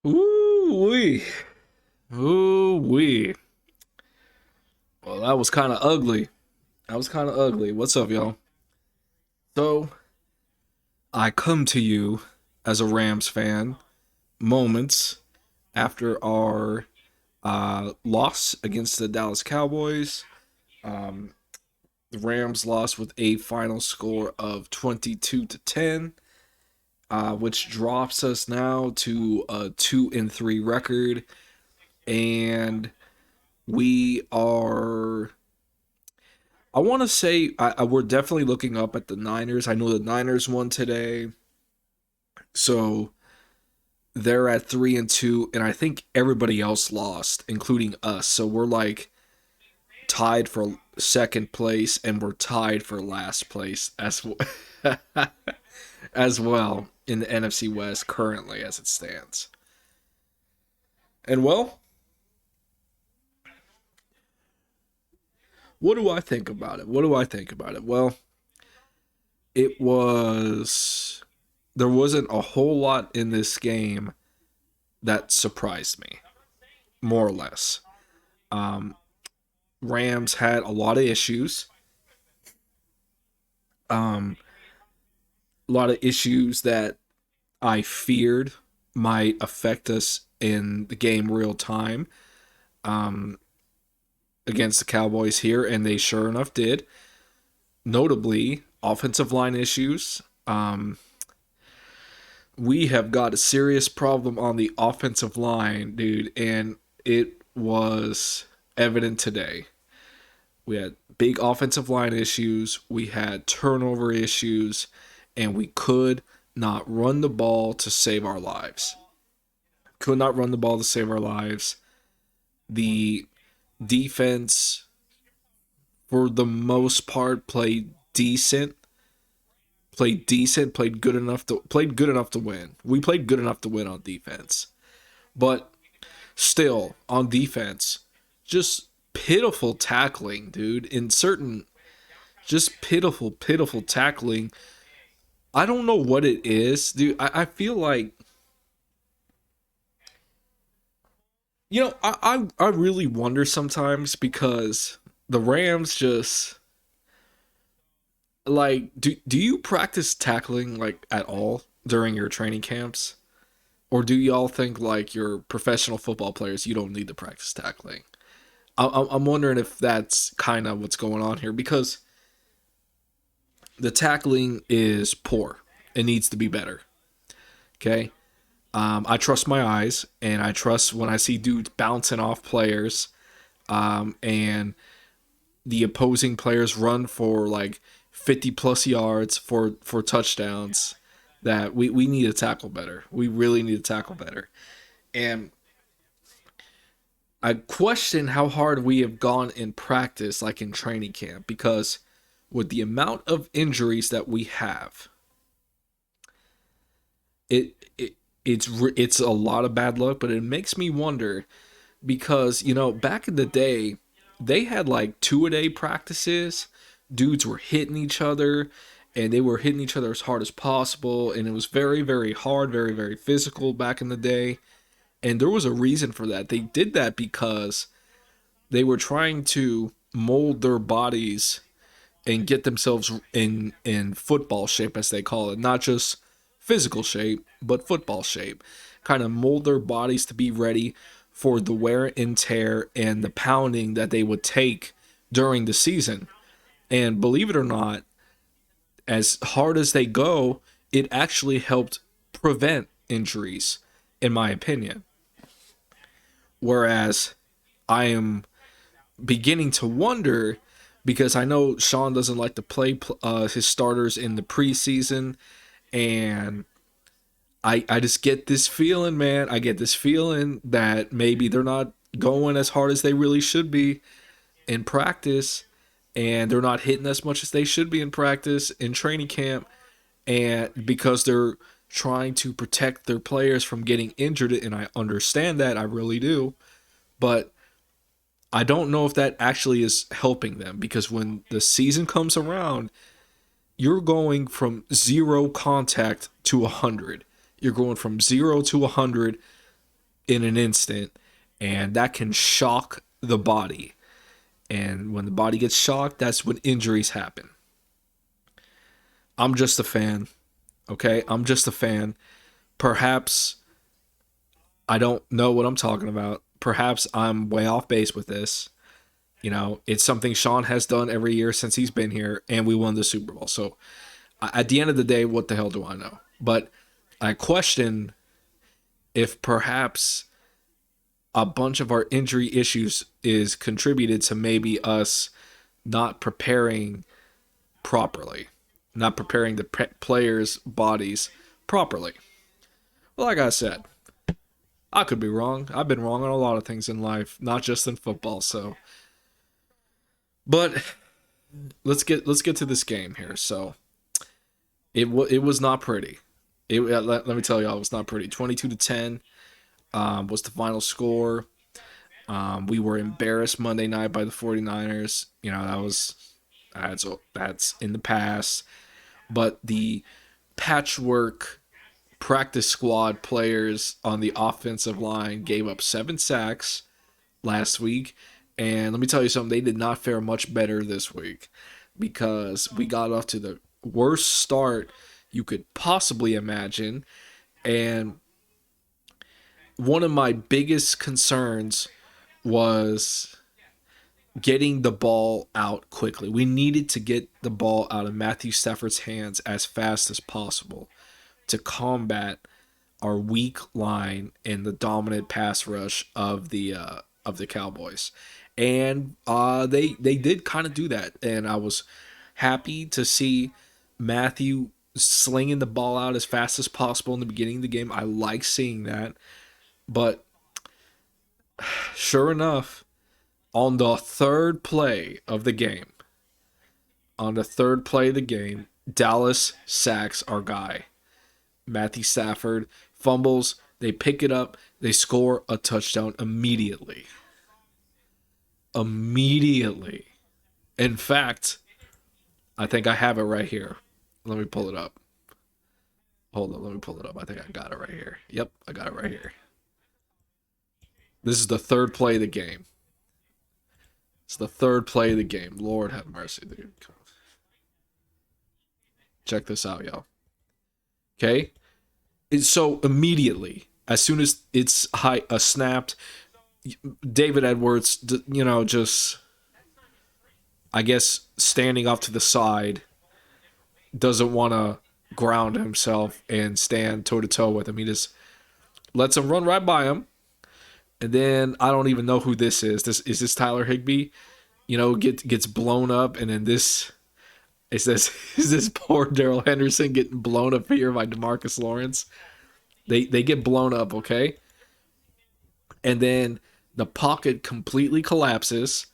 Ooh wee. Ooh wee. Well, that was kind of ugly. That was kind of ugly. What's up, y'all? So, I come to you as a Rams fan moments after our loss against the Dallas Cowboys. Um, the Rams lost with a final score of 22-10, which drops us now to a 2-3 record, and we are I want to say we're definitely looking up at the Niners. I know the Niners won today, so they're at 3-2, and I think everybody else lost, including us. So we're like tied for second place, and we're tied for last place as well in the NFC West currently as it stands. And well, what do I think about it? What do I think about it? Well, it was there wasn't a whole lot in this game that surprised me, more or less. Um, Rams had a lot of issues. A lot of issues that I feared might affect us in the game real time um, against the Cowboys here, and they sure enough did. Notably, offensive line issues. We have got a serious problem on the offensive line, dude, and it was evident today. We had big offensive line issues, we had turnover issues, and we could not run the ball to save our lives. Could not run the ball to save our lives. The defense, for the most part, played good enough to win. We played good enough to win on defense, but still on defense, just pitiful tackling, dude. In certain, just pitiful tackling. I don't know what it is, dude. I feel like I really wonder sometimes because the Rams just like do you practice tackling like at all during your training camps? Or do y'all think like you're professional football players, you don't need to practice tackling? I'm wondering if that's kind of what's going on here because the tackling is poor. It needs to be better. Okay. I trust my eyes, and I trust when I see dudes bouncing off players, and the opposing players run for like 50 plus yards for touchdowns. That we need to tackle better. We really need to tackle better. And I question how hard we have gone in practice, like in training camp, because with the amount of injuries that we have, it's a lot of bad luck. But it makes me wonder because back in the day, they had like 2-a-day practices. Dudes were hitting each other, and they were hitting each other as hard as possible, and it was very hard, very physical back in the day. And there was a reason for that. They did that because they were trying to mold their bodies and get themselves in football shape, as they call it, not just physical shape but football shape. Kind of mold their bodies to be ready for the wear and tear and the pounding that they would take during the season. And believe it or not, as hard as they go, it actually helped prevent injuries, in my opinion. Whereas I am beginning to wonder because I know Sean doesn't like to play his starters in the preseason, and I just get this feeling, man. I get this feeling that maybe they're not going as hard as they really should be in practice, and they're not hitting as much as they should be in practice in training camp, and because they're trying to protect their players from getting injured, and I understand that, I really do, but I don't know if that actually is helping them because when the season comes around, you're going from zero contact to 100. You're going from 0 to 100 in an instant, and that can shock the body. And when the body gets shocked, that's when injuries happen. I'm just a fan, okay? I'm just a fan. Perhaps I don't know what I'm talking about. Perhaps I'm way off base with this. You know, it's something Sean has done every year since he's been here, and we won the Super Bowl. So at the end of the day, what the hell do I know? But I question if perhaps a bunch of our injury issues is contributed to maybe us not preparing properly, not preparing the players' bodies properly. Well, like I said, I could be wrong. I've been wrong on a lot of things in life, not just in football. So, but let's get to this game here. So it was not pretty. Let me tell y'all, it was not pretty. 22-10 was the final score. We were embarrassed Monday night by the 49ers. You know, that's in the past. But the patchwork practice squad players on the offensive line gave up 7 sacks last week. And let me tell you something, they did not fare much better this week because we got off to the worst start you could possibly imagine. And one of my biggest concerns was getting the ball out quickly. We needed to get the ball out of Matthew Stafford's hands as fast as possible to combat our weak line and the dominant pass rush of the Cowboys. And they did kind of do that, and I was happy to see Matthew slinging the ball out as fast as possible in the beginning of the game. I like seeing that, but sure enough, on the third play of the game, Dallas sacks our guy. Matthew Stafford fumbles, they pick it up, they score a touchdown immediately. Immediately. In fact, I think I have it right here. Let me pull it up. Hold on, let me pull it up. I think I got it right here. Yep, I got it right here. This is the third play of the game. It's the third play of the game. Lord have mercy, dude. Check this out, y'all. Okay? So immediately, as soon as it's snapped, David Edwards, just I guess standing off to the side, doesn't want to ground himself and stand toe to toe with him. He just lets him run right by him, and then I don't even know who this is. This Tyler Higbee, gets blown up, and then this is this is this poor Darrell Henderson getting blown up here by DeMarcus Lawrence. They get blown up, okay, and then the pocket completely collapses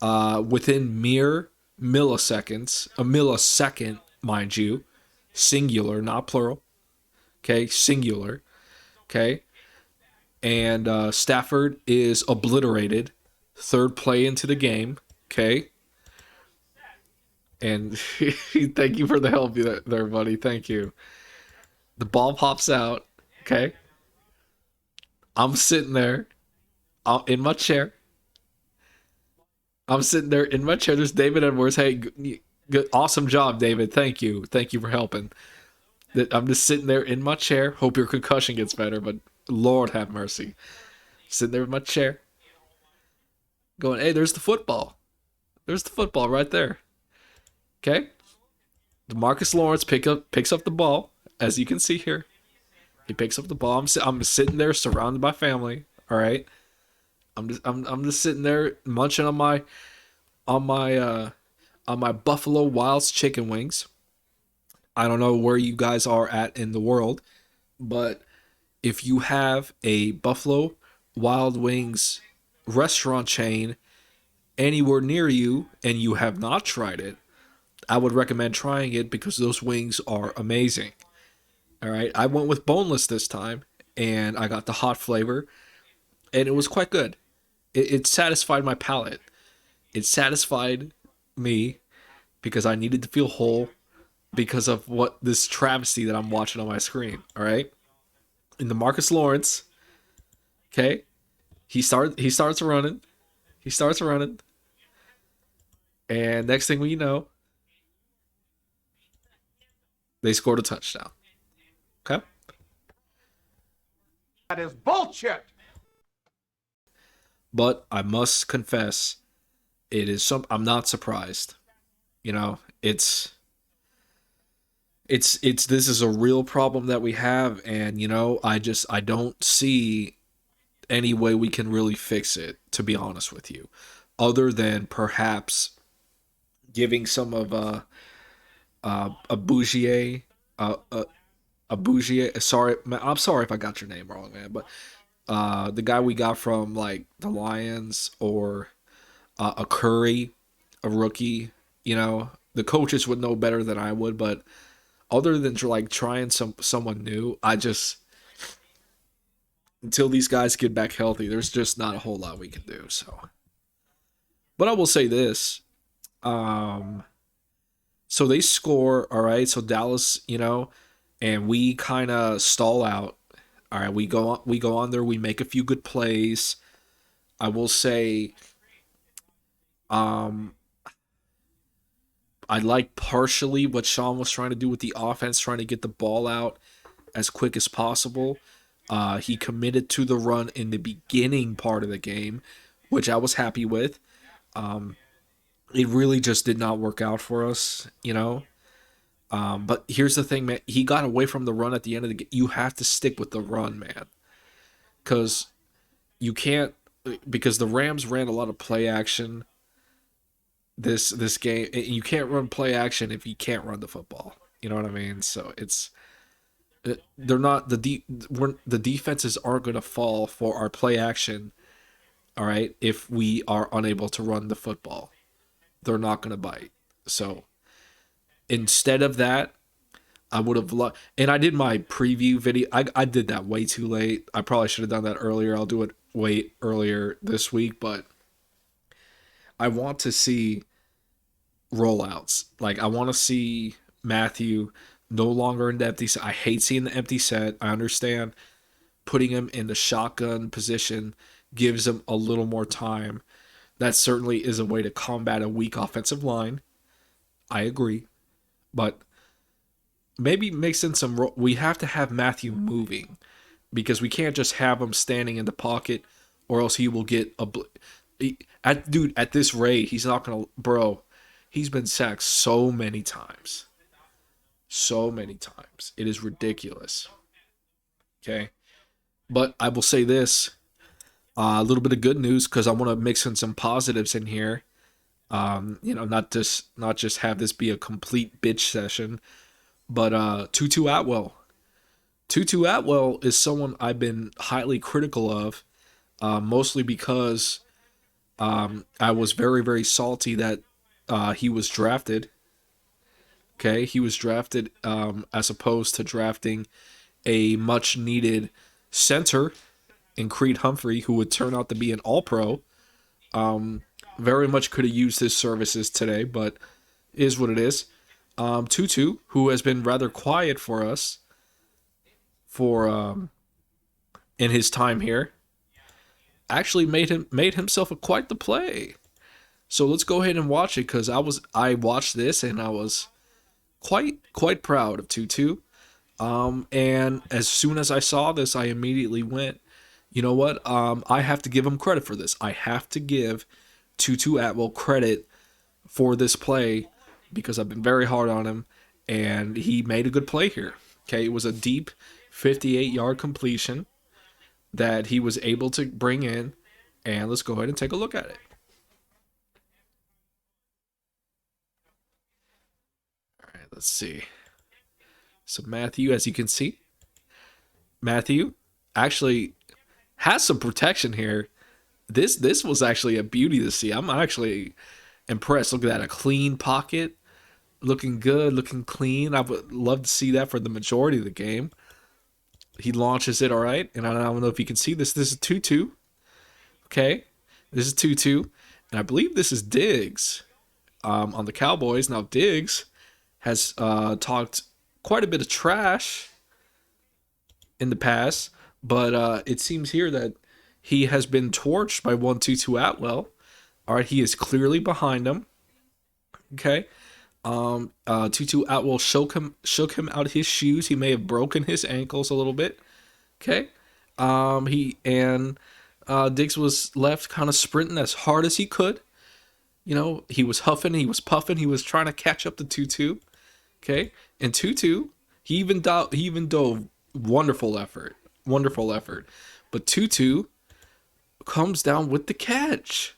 within mere milliseconds, a millisecond, mind you, singular, not plural. Okay, singular. Okay, and Stafford is obliterated. Third play into the game. Okay, and thank you for the help there, buddy. Thank you. The ball pops out. Okay, I'm sitting there in my chair. I'm sitting there in my chair. There's David Edwards. Hey, good, awesome job, David. Thank you. Thank you for helping. I'm just sitting there in my chair. Hope your concussion gets better, but Lord have mercy. Sitting there in my chair, going, "Hey, there's the football. There's the football right there." Okay. DeMarcus Lawrence picks up the ball, as you can see here. He picks up the ball. I'm sitting there surrounded by family. All right. I'm just sitting there munching on my Buffalo Wild's chicken wings. I don't know where you guys are at in the world, but if you have a Buffalo Wild Wings restaurant chain anywhere near you and you have not tried it, I would recommend trying it because those wings are amazing. All right, I went with boneless this time and I got the hot flavor and it was quite good. It satisfied my palate. It satisfied me because I needed to feel whole because of what this travesty that I'm watching on my screen. All right, and the Marcus Lawrence Okay, he starts running. He starts running, and next thing we know, they scored a touchdown. Okay, That is bullshit. but I must confess, it is some. I'm not surprised. You know, it's this is a real problem that we have, and I don't see any way we can really fix it, to be honest with you, other than perhaps giving some of a Bougier a Bougier. Sorry, I'm sorry if I got your name wrong, man, but the guy we got from like the Lions, or a Curry, a rookie. The coaches would know better than I would, but other than like trying someone new, I just, until these guys get back healthy, there's just not a whole lot we can do. So, but I will say this. Um, so they score, all right. So Dallas, and we kind of stall out. All right, we go on there, we make a few good plays. I will say, um, I like partially what Sean was trying to do with the offense, trying to get the ball out as quick as possible. He committed to the run in the beginning part of the game, which I was happy with. Um, it really just did not work out for us. But here's the thing, man. He got away from the run at the end of the game. You have to stick with the run, man, because you can't. Because the Rams ran a lot of play action this game. You can't run play action if you can't run the football. You know what I mean? So they're not the defenses aren't going to fall for our play action. All right, if we are unable to run the football, they're not going to bite. So instead of that, I would have loved, and I did my preview video. I did that way too late. I probably should have done that earlier. I'll do it way earlier this week, but I want to see rollouts. Like, I want to see Matthew no longer in the empty set. I hate seeing the empty set. I understand putting him in the shotgun position gives him a little more time. That certainly is a way to combat a weak offensive line. I agree. But maybe mix in some. We have to have Matthew moving, because we can't just have him standing in the pocket, or else he will get at this rate, he's not gonna. Bro, he's been sacked so many times. So many times. It is ridiculous. Okay? But I will say this, a little bit of good news, because I want to mix in some positives in here. Not just have this be a complete bitch session, but Tutu Atwell. Tutu Atwell is someone I've been highly critical of, mostly because I was very, very salty that he was drafted. Okay, he was drafted as opposed to drafting a much needed center in Creed Humphrey, who would turn out to be an All Pro. Very much could have used his services today, but is what it is. Tutu, who has been rather quiet for us for in his time here, actually made himself quite the play. So let's go ahead and watch it, because I watched this and I was quite proud of Tutu. And as soon as I saw this, I immediately went, you know what? I have to give him credit for this. I have to give Tutu Atwell credit for this play, because I've been very hard on him, and he made a good play here. Okay, it was a deep 58-yard completion that he was able to bring in, and let's go ahead and take a look at it. All right, let's see. So Matthew, as you can see, Matthew actually has some protection here. This was actually a beauty to see. I'm actually impressed. Look at that, a clean pocket, looking good, looking clean. I would love to see that for the majority of the game. He launches it all right, and I don't know if you can see this. This is Tutu. Okay, this is Tutu, and I believe this is Diggs on the Cowboys. Now Diggs has talked quite a bit of trash in the past, but it seems here that He has been torched by 1-2-2 Atwell. All right, he is clearly behind him. Okay. 2-2 Atwell shook him out of his shoes. He may have broken his ankles a little bit. Okay. He and Diggs was left kind of sprinting as hard as he could. You know, he was huffing, he was puffing, he was trying to catch up to 2-2. Okay. And 2-2, he even dove. Wonderful effort. Wonderful effort. But 2-2 comes down with the catch.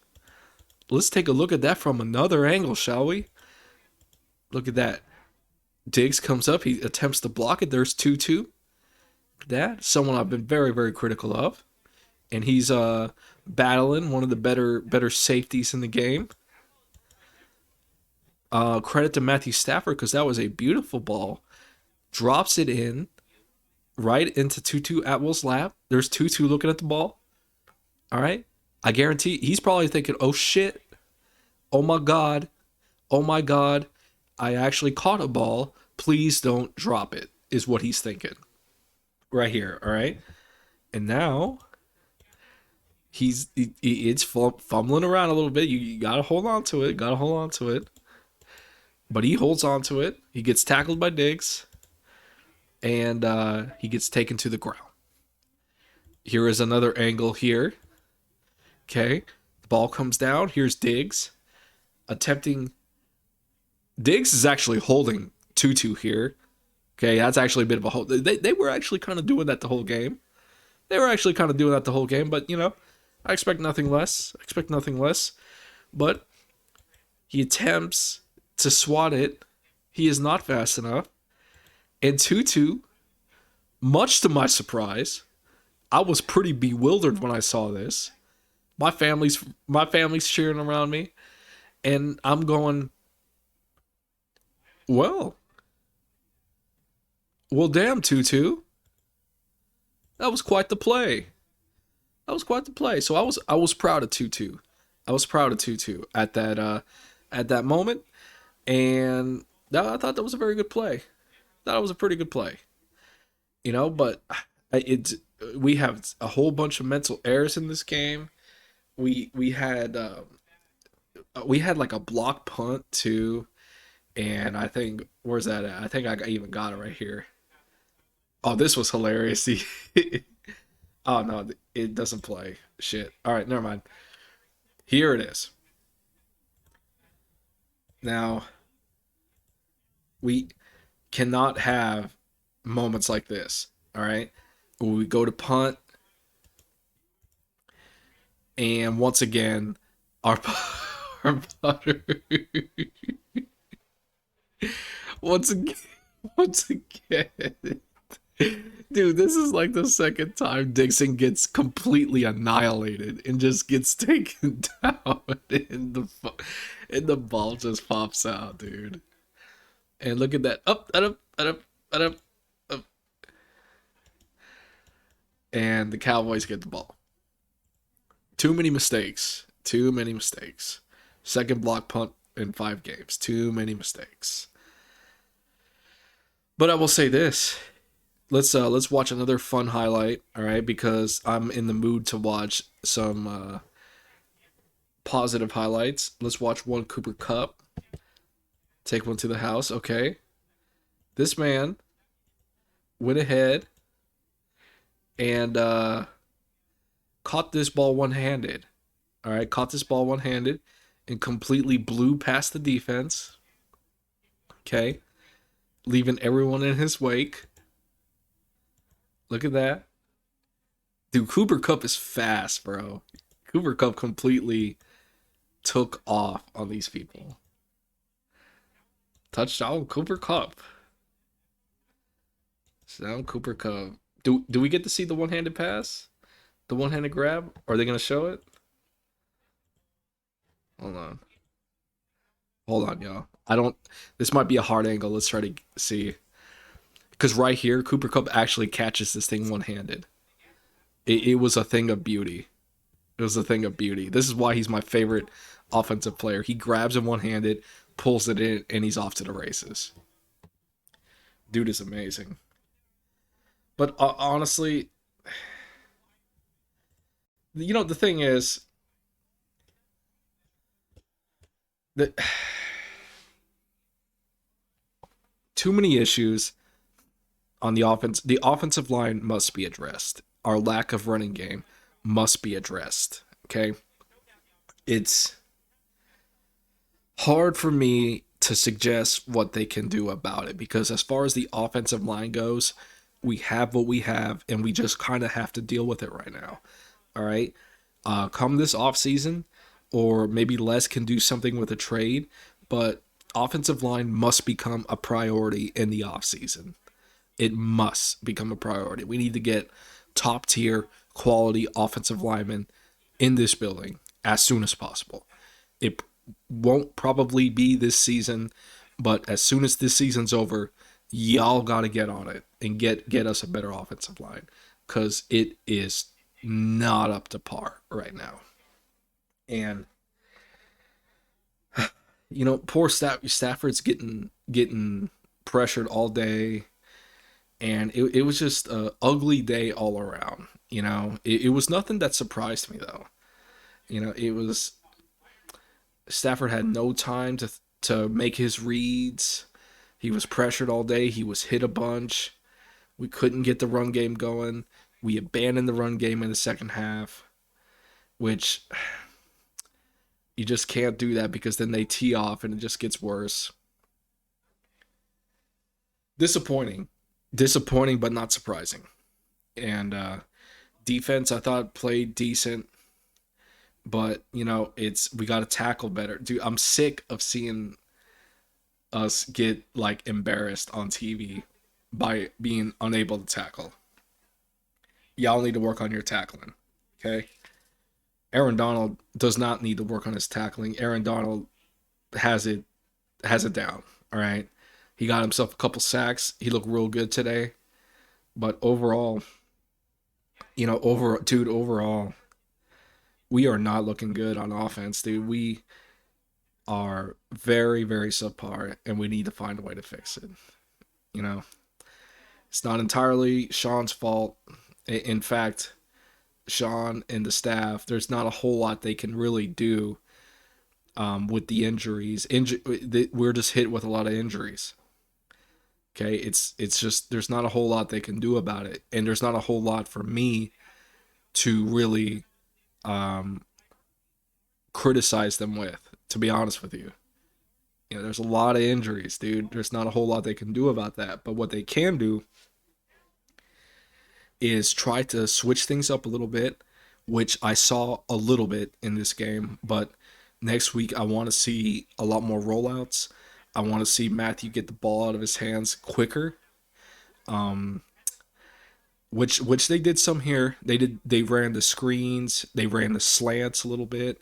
Let's take a look at that from another angle, shall we? Look at that. Diggs comes up. He attempts to block it. There's 2-2. That someone I've been very, very critical of, and he's battling one of the better safeties in the game. Credit to Matthew Stafford because that was a beautiful ball. Drops it in right into 2-2 Atwell's lap. There's 2-2 looking at the ball. All right. I guarantee he's probably thinking, oh shit. Oh my God. Oh my God. I actually caught a ball. Please don't drop it, is what he's thinking. Right here. All right. And now it's fumbling around a little bit. You got to hold on to it. Got to hold on to it. But he holds on to it. He gets tackled by Diggs. And he gets taken to the ground. Here is another angle here. Okay. The ball comes down. Here's Diggs. Attempting. Diggs is actually holding 2-2 here. Okay, that's actually a bit of a hold. They were actually kind of doing that the whole game. But, you know, I expect nothing less. But he attempts to swat it. He is not fast enough. And 2-2, much to my surprise, I was pretty bewildered when I saw this. My family's cheering around me, and I'm going, well, damn, 2-2. That was quite the play. So I was proud of 2-2. At that moment, and I thought that was a very good play. Thought it was a pretty good play. You know, but we have a whole bunch of mental errors in this game. We had like a block punt too, and I think where's that at? I think I even got it right here. Oh, this was hilarious. Oh no, it doesn't play. Shit. All right, never mind. Here it is. Now we cannot have moments like this. All right, when we go to punt, and once again, our our punter. once again, once again. Dude, this is like the second time Dixon gets completely annihilated and just gets taken down, and the ball just pops out, dude. And look at that, up, and the Cowboys get the ball. Too many mistakes. Second block punt in 5 games. Too many mistakes. But I will say this. Let's watch another fun highlight, all right? Because I'm in the mood to watch some positive highlights. Let's watch one Cooper Kupp. Take one to the house, okay? This man went ahead and caught this ball one-handed. All right, caught this ball one-handed and completely blew past the defense. Okay, leaving everyone in his wake. Look at that. Dude, Cooper Kupp is fast, bro. Cooper Kupp completely took off on these people. Touchdown, Cooper Kupp. Touchdown, Cooper Kupp. Do we get to see the one-handed pass? The one-handed grab? Are they going to show it? Hold on. Hold on, y'all. I don't... This might be a hard angle. Let's try to see. Because right here, Cooper Kupp actually catches this thing one-handed. It was a thing of beauty. This is why he's my favorite offensive player. He grabs it one-handed, pulls it in, and he's off to the races. Dude is amazing. But honestly, The thing is that too many issues on the offense. The offensive line must be addressed. Our lack of running game must be addressed. Okay, it's hard for me to suggest what they can do about it because as far as the offensive line goes, we have what we have and we just kind of have to deal with it right now. All right. Come this off season, or maybe Les can do something with a trade, but offensive line must become a priority in the off season. It must become a priority. We need to get top tier quality offensive linemen in this building as soon as possible. It won't probably be this season, but as soon as this season's over, y'all got to get on it and get us a better offensive line because it is not up to par right now. And poor Stafford's getting pressured all day, and it was just a ugly day all around. It was nothing that surprised me though. It was Stafford had no time to make his reads. He was pressured all day. He was hit a bunch. We couldn't get the run game going. We abandoned the run game in the second half, which you just can't do that because then they tee off and it just gets worse. Disappointing. Disappointing, but not surprising. And defense, I thought played decent, but it's we got to tackle better. Dude, I'm sick of seeing us get like embarrassed on TV by being unable to tackle. Y'all need to work on your tackling. Okay? Aaron Donald does not need to work on his tackling. Aaron Donald has it down. All right. He got himself a couple sacks. He looked real good today. But overall, overall, we are not looking good on offense, dude. We are very, very subpar, and we need to find a way to fix it. You know, it's not entirely Sean's fault. In fact, Sean and the staff, there's not a whole lot they can really do with the injuries. We're just hit with a lot of injuries. Okay, it's just there's not a whole lot they can do about it, and there's not a whole lot for me to really um, criticize them with. To be honest with you, there's a lot of injuries, dude. There's not a whole lot they can do about that. But what they can do is try to switch things up a little bit, which I saw a little bit in this game. But next week, I want to see a lot more rollouts. I want to see Matthew get the ball out of his hands quicker. Um, which they did some here. They ran the screens, they ran the slants a little bit.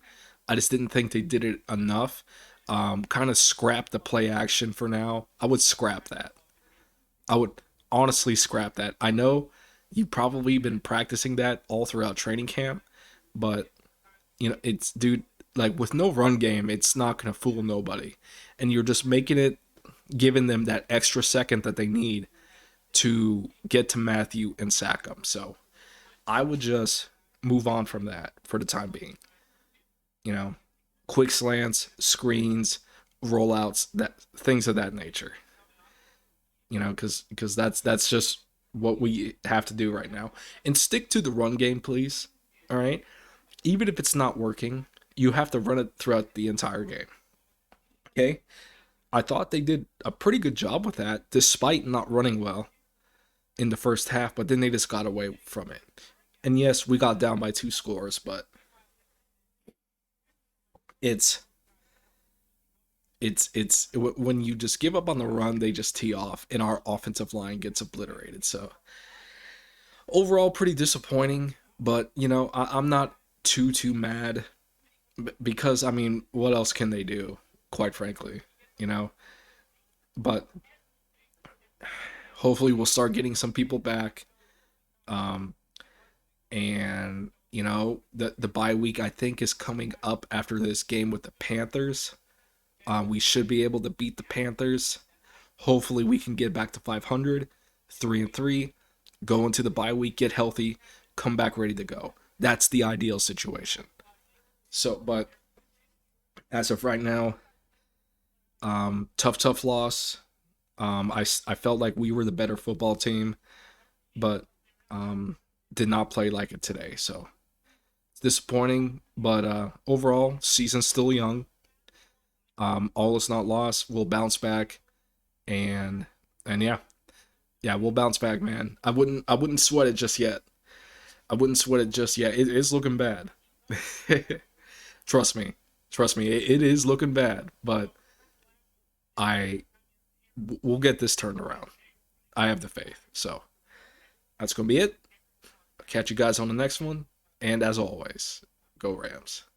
I just didn't think they did it enough. Kind of scrap the play action for now. I would scrap that. I would honestly scrap that. I know you've probably been practicing that all throughout training camp, but it's dude like with no run game, it's not gonna fool nobody, and you're just making it, giving them that extra second that they need to get to Matthew and sack him. So I would just move on from that for the time being. You know, quick slants, screens, rollouts, that things of that nature. Because that's just what we have to do right now. And stick to the run game, please. All right. Even if it's not working, you have to run it throughout the entire game. Okay. I thought they did a pretty good job with that, despite not running well in the first half. But then they just got away from it. And yes, we got down by 2 scores, but it's it's when you just give up on the run, they just tee off, and our offensive line gets obliterated. So overall, pretty disappointing. But I'm not too mad because I mean, what else can they do? Quite frankly, you know. But hopefully, we'll start getting some people back. Um, and the bye week I think is coming up after this game with the Panthers. We should be able to beat the Panthers. Hopefully, we can get back to 500, 3-3, go into the bye week, get healthy, come back ready to go. That's the ideal situation. So, but as of right now, tough loss. I felt like we were the better football team, but um, did not play like it today. So it's disappointing, but overall, season's still young. All is not lost. We'll bounce back, and yeah, yeah, we'll bounce back, man. I wouldn't sweat it just yet. I wouldn't sweat it just yet. It is looking bad. Trust me, trust me, it is looking bad. But I we'll get this turned around. I have the faith. So that's gonna be it. I'll catch you guys on the next one. And as always, go Rams.